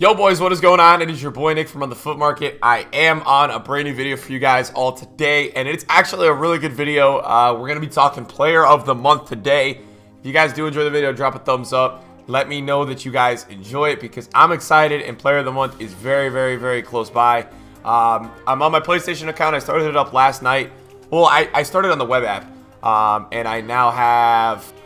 Yo boys, what is going on? It is your boy Nick from On The Foot Market. I am on a brand new video for you guys all today, and it's actually a really good video. We're going to be talking player of the month today. If you guys do enjoy the video, drop a thumbs up. Let me know that you guys enjoy it because I'm excited, and player of the month is very close by. I'm on my PlayStation account. I started it up last night. Well, I started on the web app. And I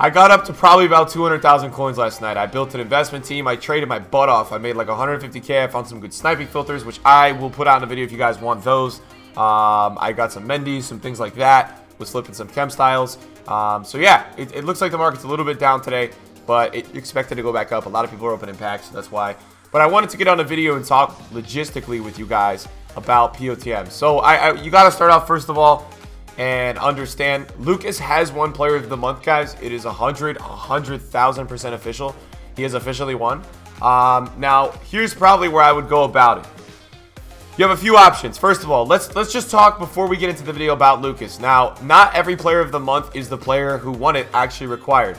got up to probably about 200,000 coins last night. I built an investment team. I traded my butt off. I made like 150K. I found some good sniping filters, which I will put out in a video if you guys want those. I got some Mendy's, some things like that. Was flipping some chem styles. So yeah, it looks like the market's a little bit down today, but it expected to go back up. A lot of people are opening packs, so that's why. But I wanted to get on a video and talk logistically with you guys about POTM. So you got to start off first of all and understand Lucas has won player of the month, guys. It is 100,000% official. He has officially won. Now here's probably where I would go about it. You have a few options. First of all, let's just talk before we get into the video about Lucas. Now, not every player of the month is the player who won it actually required.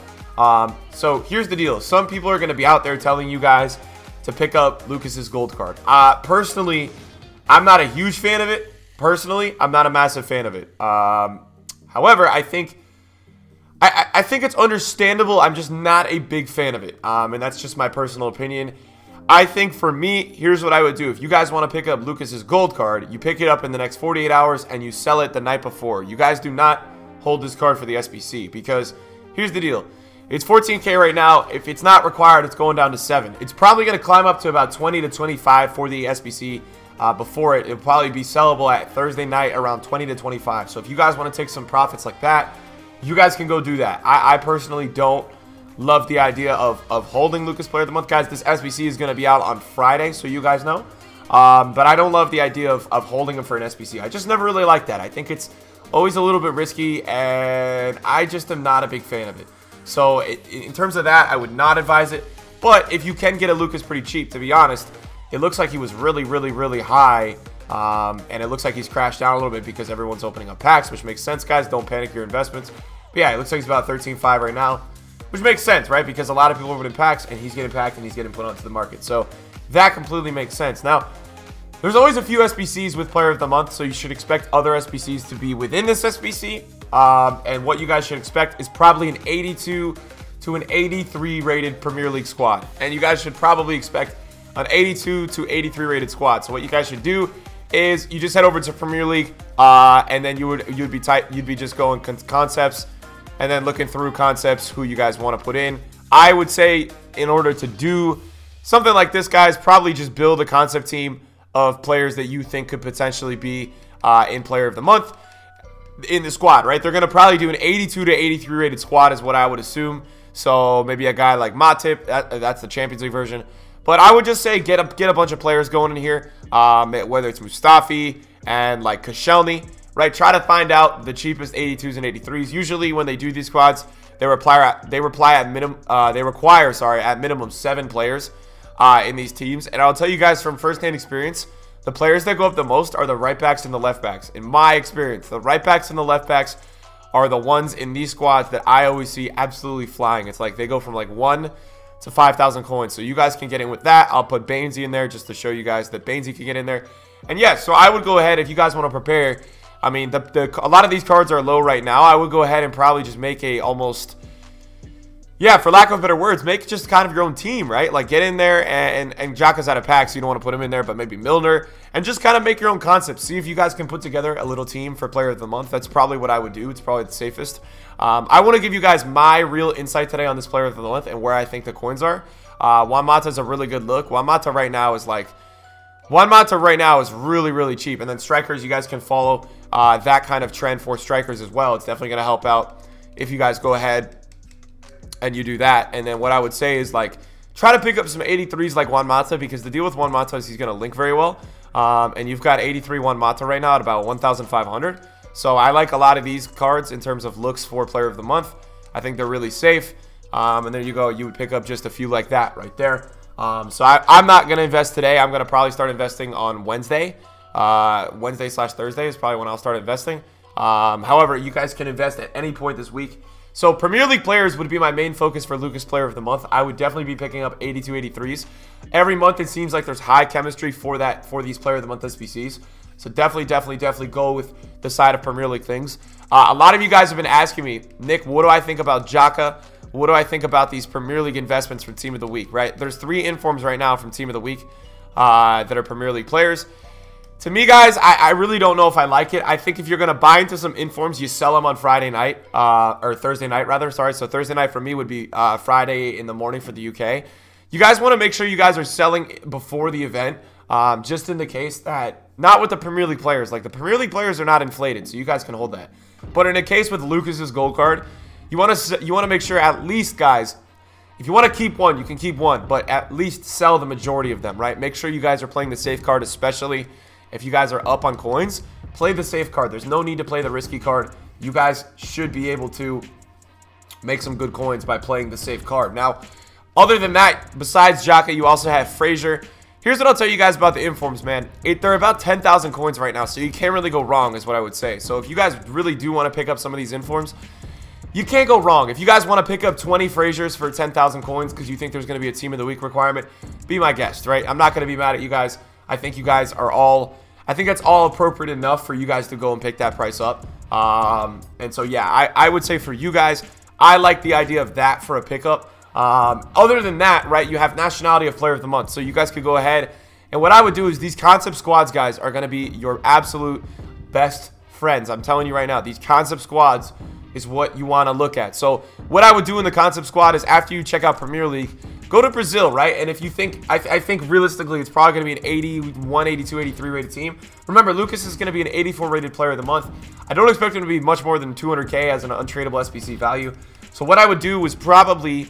So here's the deal. Some people are going to be out there telling you guys to pick up Lucas's gold card. Personally, I'm not a huge fan of it. Personally, I'm not a massive fan of it. However, I think it's understandable. I'm just not a big fan of it. And that's just my personal opinion. I think for me, here's what I would do. If you guys want to pick up Lucas's gold card, you pick it up in the next 48 hours and you sell it the night before. You guys do not hold this card for the SBC because here's the deal. It's 14K right now. If it's not required, it's going down to 7. It's probably going to climb up to about 20 to 25 for the SBC. Before it'll probably be sellable at Thursday night around 20 to 25. So if you guys want to take some profits like that, you guys can go do that. I personally don't love the idea of holding Lucas player of the month, guys. This SBC is going to be out on Friday, so you guys know. But I don't love the idea of holding him for an SBC. I just never really like that. I think it's always a little bit risky, and I just am not a big fan of it. So in terms of that, I would not advise it. But if you can get a Lucas pretty cheap, to be honest, it looks like he was really high, and it looks like he's crashed down a little bit because everyone's opening up packs, which makes sense, guys. Don't panic your investments. But yeah, it looks like he's about 13.5 right now, which makes sense, right? Because a lot of people are opening packs, and he's getting packed, and he's getting put onto the market. So that completely makes sense. Now, there's always a few SBCs with Player of the Month, so you should expect other SBCs to be within this SBC. And what you guys should expect is probably an 82 to an 83 rated Premier League squad. And you guys should probably expect an 82 to 83 rated squad. So what you guys should do is you just head over to Premier League, and then you'd be just going concepts, and then looking through concepts who you guys want to put in. I would say in order to do something like this, guys, probably just build a concept team of players that you think could potentially be in Player of the Month in the squad, right? They're gonna probably do an 82 to 83 rated squad, is what I would assume. So maybe a guy like Matip, that's the Champions League version. But I would just say get a bunch of players going in here, whether it's Mustafi and like Koscielny, right? Try to find out the cheapest 82s and 83s. Usually when they do these squads, they require at minimum 7 players in these teams. And I'll tell you guys from firsthand experience, the players that go up the most are the right backs and the left backs. In my experience, the right backs and the left backs are the ones in these squads that I always see absolutely flying. It's like they go from like 1 to 5,000 coins. So you guys can get in with that. I'll put Bainesy in there just to show you guys that Bainesy can get in there. And yeah, so I would go ahead if you guys want to prepare. I mean, a lot of these cards are low right now. I would go ahead and probably just make a almost, yeah, for lack of better words, make just kind of your own team, right? Like get in there and Xhaka's out of packs, so you don't want to put him in there, but maybe Milner, and just kind of make your own concept. See if you guys can put together a little team for Player of the Month. That's probably what I would do. It's probably the safest. I want to give you guys my real insight today on this Player of the Month and where I think the coins are. Juan Mata is a really good look. Juan Mata right now is really cheap. And then strikers, you guys can follow that kind of trend for strikers as well. It's definitely going to help out if you guys go ahead and you do that. And then what I would say is like try to pick up some 83s like Juan Mata, because the deal with Juan Mata is he's going to link very well. And you've got 83 Juan Mata right now at about 1,500. So I like a lot of these cards in terms of looks for Player of the Month. I think they're really safe. And there you go. You would pick up just a few like that right there. So I'm not going to invest today. I'm going to probably start investing on Wednesday. Wednesday/Thursday is probably when I'll start investing. However, you guys can invest at any point this week. So Premier League players would be my main focus for Lucas Player of the Month. I would definitely be picking up 82, 83s. Every month it seems like there's high chemistry for these Player of the Month SBCs. So definitely go with the side of Premier League things. A lot of you guys have been asking me, Nick, what do I think about Xhaka? What do I think about these Premier League investments for Team of the Week, right? There's 3 informs right now from Team of the Week that are Premier League players. To me, guys, I really don't know if I like it. I think if you're going to buy into some informs, you sell them on Friday night, or Thursday night, rather. Sorry, so Thursday night for me would be Friday in the morning for the UK. You guys want to make sure you guys are selling before the event, just in the case that, not with the Premier League players. Like, the Premier League players are not inflated, so you guys can hold that. But in a case with Lucas's gold card, you want to make sure at least, guys, if you want to keep one, you can keep one, but at least sell the majority of them, right? Make sure you guys are playing the safe card, especially if you guys are up on coins. Play the safe card. There's no need to play the risky card. You guys should be able to make some good coins by playing the safe card. Now, other than that, besides Xhaka, you also have Frazier. Here's what I'll tell you guys about the informs, man. They're about 10,000 coins right now, so you can't really go wrong is what I would say. So if you guys really do want to pick up some of these informs, you can't go wrong. If you guys want to pick up 20 Fraziers for 10,000 coins because you think there's going to be a Team of the Week requirement, be my guest, right? I'm not going to be mad at you guys. I think you guys are all... I think that's all appropriate enough for you guys to go and pick that price up. And so, yeah, I would say for you guys, I like the idea of that for a pickup. Other than that, right, you have nationality of Player of the Month. So you guys could go ahead. And what I would do is these concept squads, guys, are going to be your absolute best friends. I'm telling you right now, these concept squads is what you want to look at. So what I would do in the concept squad is after you check out Premier League, go to Brazil, right? And if you think, I think realistically, it's probably going to be an 81, 82, 83 rated team. Remember, Lucas is going to be an 84 rated Player of the Month. I don't expect him to be much more than 200K as an untradeable SBC value. So what I would do is probably,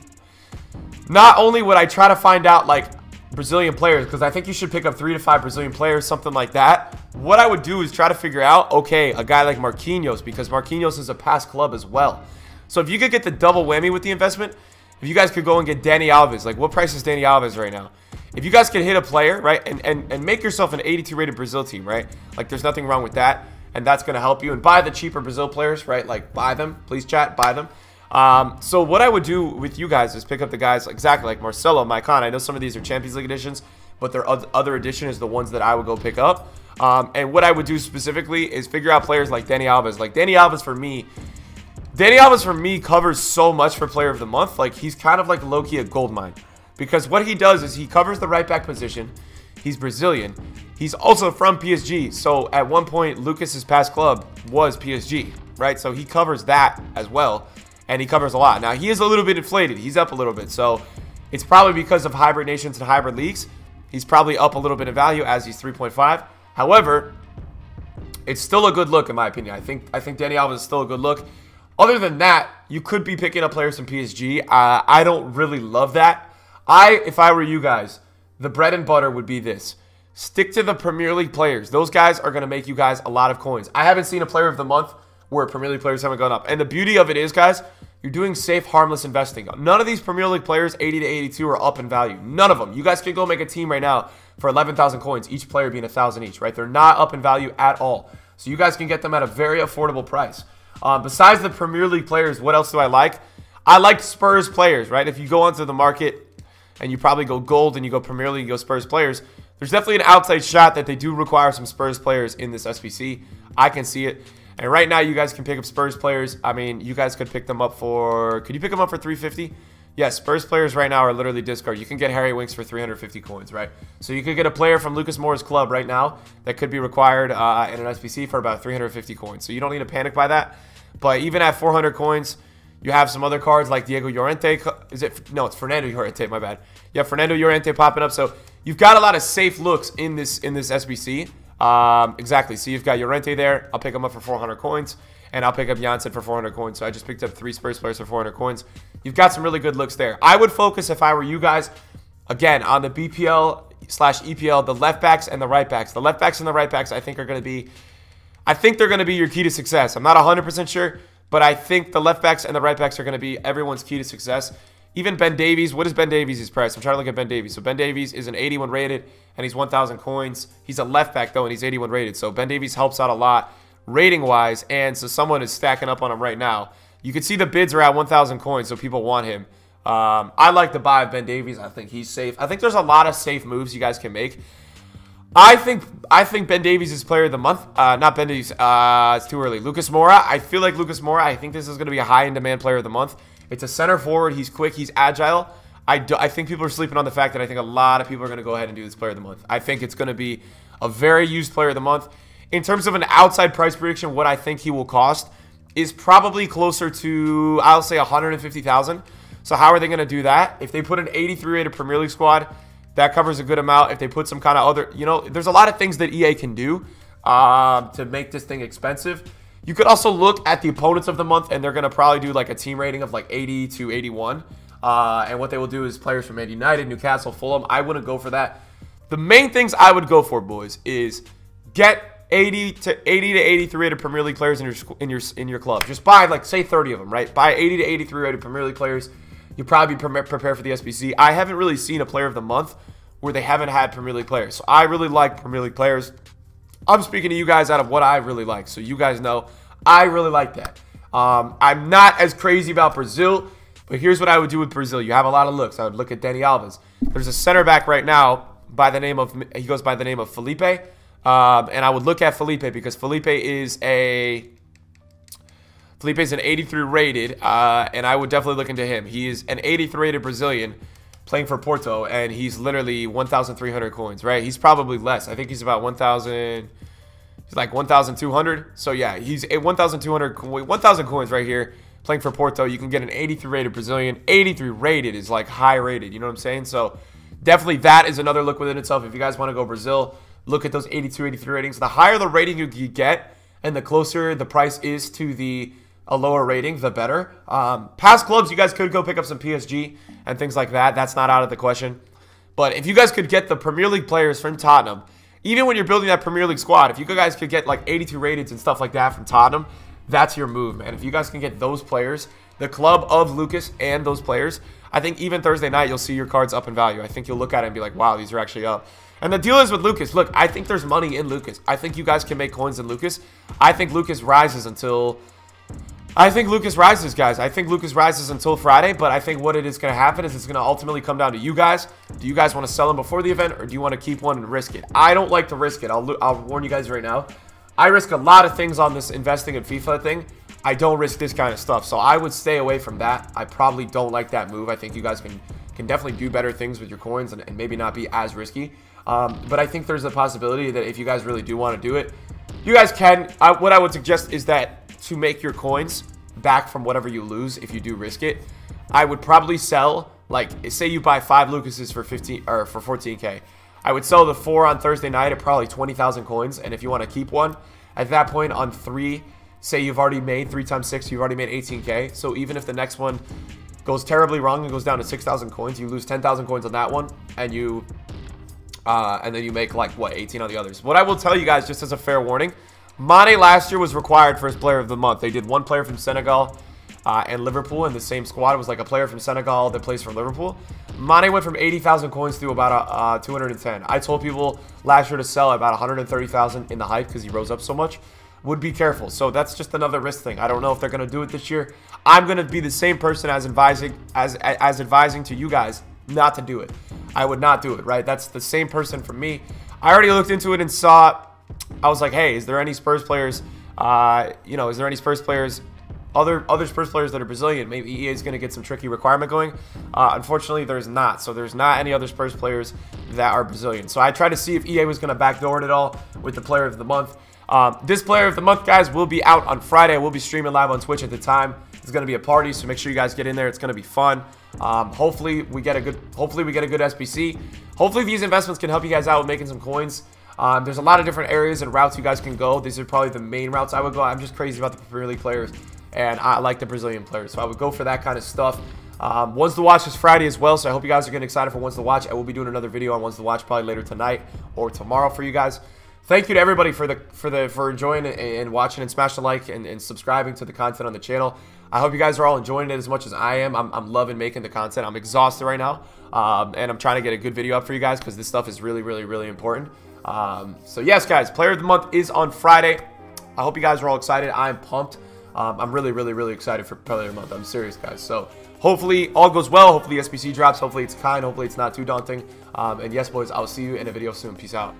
not only would I try to find out like Brazilian players, because I think you should pick up 3 to 5 Brazilian players, something like that. What I would do is try to figure out, okay, a guy like Marquinhos, because Marquinhos is a past club as well. So if you could get the double whammy with the investment, if you guys could go and get Dani Alves, like what price is Dani Alves right now? If you guys could hit a player, right, and make yourself an 82 rated Brazil team, right? Like there's nothing wrong with that, and that's going to help you. And buy the cheaper Brazil players, right? Like buy them, please chat, buy them. So what I would do with you guys is pick up the guys exactly like Marcelo, Maicon. I know some of these are Champions League editions, but their other edition is the ones that I would go pick up. And what I would do specifically is figure out players like Dani Alves. Like Dani Alves for me covers so much for Player of the Month. Like he's kind of like low-key a gold mine, because what he does is he covers the right back position. He's Brazilian. He's also from PSG. So at one point, Lucas's past club was PSG, right? So he covers that as well. And he covers a lot. Now, he is a little bit inflated. He's up a little bit. So, it's probably because of hybrid nations and hybrid leagues. He's probably up a little bit in value as he's 3.5. However, it's still a good look in my opinion. I think Dani Alves is still a good look. Other than that, you could be picking up players from PSG. I don't really love that. If I were you guys, the bread and butter would be this. Stick to the Premier League players. Those guys are going to make you guys a lot of coins. I haven't seen a Player of the Month where Premier League players haven't gone up. And the beauty of it is, guys, you're doing safe, harmless investing. None of these Premier League players, 80 to 82, are up in value. None of them. You guys can go make a team right now for 11,000 coins, each player being 1,000 each, right? They're not up in value at all. So you guys can get them at a very affordable price. Besides the Premier League players, what else do I like? I like Spurs players, right? If you go onto the market and you probably go gold and you go Premier League, you go Spurs players, there's definitely an outside shot that they do require some Spurs players in this SBC. I can see it. And right now, you guys can pick up Spurs players. I mean, you guys could pick them up for... Could you pick them up for 350? Yes, Spurs players right now are literally discard. You can get Harry Winks for 350 coins, right? So you could get a player from Lucas Moore's club right now that could be required in an SBC for about 350 coins. So you don't need to panic by that. But even at 400 coins, you have some other cards like Diego Llorente. Is it? No, it's Fernando Llorente, my bad. Yeah, Fernando Llorente popping up. So you've got a lot of safe looks in this SBC. Exactly. So you've got Llorente there. I'll pick him up for 400 coins. And I'll pick up Janssen for 400 coins. So I just picked up 3 Spurs players for 400 coins. You've got some really good looks there. I would focus, if I were you guys, again, on the BPL/EPL, the left backs and the right backs. The left backs and the right backs, I think, are going to be... I think they're going to be your key to success. I'm not 100% sure, but I think the left backs and the right backs are going to be everyone's key to success. Even Ben Davies. What is Ben Davies' price? I'm trying to look at Ben Davies. So Ben Davies is an 81 rated, and he's 1,000 coins. He's a left back, though, and he's 81 rated. So Ben Davies helps out a lot rating-wise, and so someone is stacking up on him right now. You can see the bids are at 1,000 coins, so people want him. I like the buy of Ben Davies. I think he's safe. I think there's a lot of safe moves you guys can make. I think Ben Davies is player of the month. Not Ben Davies. It's too early. Lucas Moura. I feel like Lucas Moura. I think this is going to be a high-in-demand player of the month. It's a center forward. He's quick. He's agile. I think people are sleeping on the fact that I think a lot of people are going to go ahead and do this player of the month. I think it's going to be a very used player of the month. In terms of an outside price prediction, what I think he will cost is probably closer to, I'll say, 150,000. So how are they going to do that? If they put an 83 rated Premier League squad, that covers a good amount. If they put some kind of other, there's a lot of things that EA can do to make this thing expensive. You could also look at the opponents of the month, and they're going to probably do like a team rating of like 80 to 81. And what they will do is players from Man United, Newcastle, Fulham. I wouldn't go for that. The main things I would go for, boys, is get 80 to 83 rated Premier League players in your club. Just buy, like, say 30 of them, right? Buy 80 to 83 rated Premier League players. You probably be prepared for the SBC. I haven't really seen a player of the month where they haven't had Premier League players. So I really like Premier League players. I'm speaking to you guys out of what I really like. So you guys know I really like that. I'm not as crazy about Brazil, but here's what I would do with Brazil. You have a lot of looks. I would look at Dani Alves. There's a center back right now by the name of, he goes by the name of Felipe. And I would look at Felipe because Felipe is an 83 rated, and I would definitely look into him. He is an 83 rated Brazilian playing for Porto, and he's literally 1,300 coins, right? He's probably less. I think he's about 1,000. He's like 1,200. So yeah, he's a 1,000 coins right here playing for Porto. You can get an 83 rated Brazilian. 83 rated is like high rated. You know what I'm saying? So definitely that is another look within itself. If you guys want to go Brazil, look at those 82, 83 ratings. The higher the rating you get, and the closer the price is to a lower rating, the better. Past clubs, you guys could go pick up some PSG and things like that. That's not out of the question. But if you guys could get the Premier League players from Tottenham, even when you're building that Premier League squad, if you guys could get like 82 rateds and stuff like that from Tottenham, that's your move, man. If you guys can get those players, the club of Lucas and those players, I think even Thursday night you'll see your cards up in value. I think you'll look at it and be like, wow, these are actually up. And the deal is with Lucas, look, I think there's money in Lucas. I think you guys can make coins in Lucas. I think Lucas rises until... I think Lucas rises, guys. I think Lucas rises until Friday, but I think what it is going to happen is it's going to ultimately come down to you guys. Do you guys want to sell him before the event, or do you want to keep one and risk it? I don't like to risk it. I'll warn you guys right now. I risk a lot of things on this investing in FIFA thing. I don't risk this kind of stuff, so I would stay away from that. I probably don't like that move. I think you guys can definitely do better things with your coins and maybe not be as risky. But I think there's a possibility that if you guys really do want to do it, you guys can. What I would suggest is that to make your coins back from whatever you lose, if you do risk it, I would probably sell, like, say you buy 5 Lucases for 14K. I would sell the 4 on Thursday night at probably 20,000 coins, and if you want to keep one, at that point on 3, say you've already made 3 times 6, you've already made 18K. So even if the next one goes terribly wrong and goes down to 6,000 coins, you lose 10,000 coins on that one, and then you make like what, 18 on the others. What I will tell you guys, just as a fair warning, Mane last year was required for his player of the month. They did one player from Senegal and Liverpool in the same squad. It was like a player from Senegal that plays for Liverpool. Mane went from 80,000 coins to about 210. I told people last year to sell at about 130,000 in the hype because he rose up so much. Would be careful. So that's just another risk thing. I don't know if they're going to do it this year. I'm going to be the same person as advising to you guys not to do it. I would not do it, right? That's the same person for me. I already looked into it and saw, I was like, hey, is there any Spurs players, is there any Spurs players, other Spurs players that are Brazilian? Maybe EA is going to get some tricky requirement going. Unfortunately, there's not. So there's not any other Spurs players that are Brazilian. So I tried to see if EA was going to backdoor it at all with the player of the month. This player of the month, guys, will be out on Friday. We'll be streaming live on Twitch at the time. It's going to be a party, so make sure you guys get in there. It's going to be fun. Hopefully we get a good SBC. Hopefully these investments can help you guys out with making some coins. There's a lot of different areas and routes you guys can go. These are probably the main routes I would go. I'm just crazy about the Premier League players, and I like the Brazilian players, so I would go for that kind of stuff. Ones to Watch is Friday as well, so I hope you guys are getting excited for Ones to Watch. I will be doing another video on Ones to Watch probably later tonight or tomorrow for you guys. Thank you to everybody for enjoying and watching, and smash the like and subscribing to the content on the channel. I hope you guys are all enjoying it as much as I am. I'm loving making the content. I'm exhausted right now, and I'm trying to get a good video up for you guys because this stuff is really, really, really important. So yes, guys, Player of the Month is on Friday. I hope you guys are all excited. I'm pumped. I'm really, really, really excited for Player of the Month. I'm serious, guys. So hopefully all goes well. Hopefully SBC drops. Hopefully it's kind. Hopefully it's not too daunting. And yes, boys, I'll see you in a video soon. Peace out.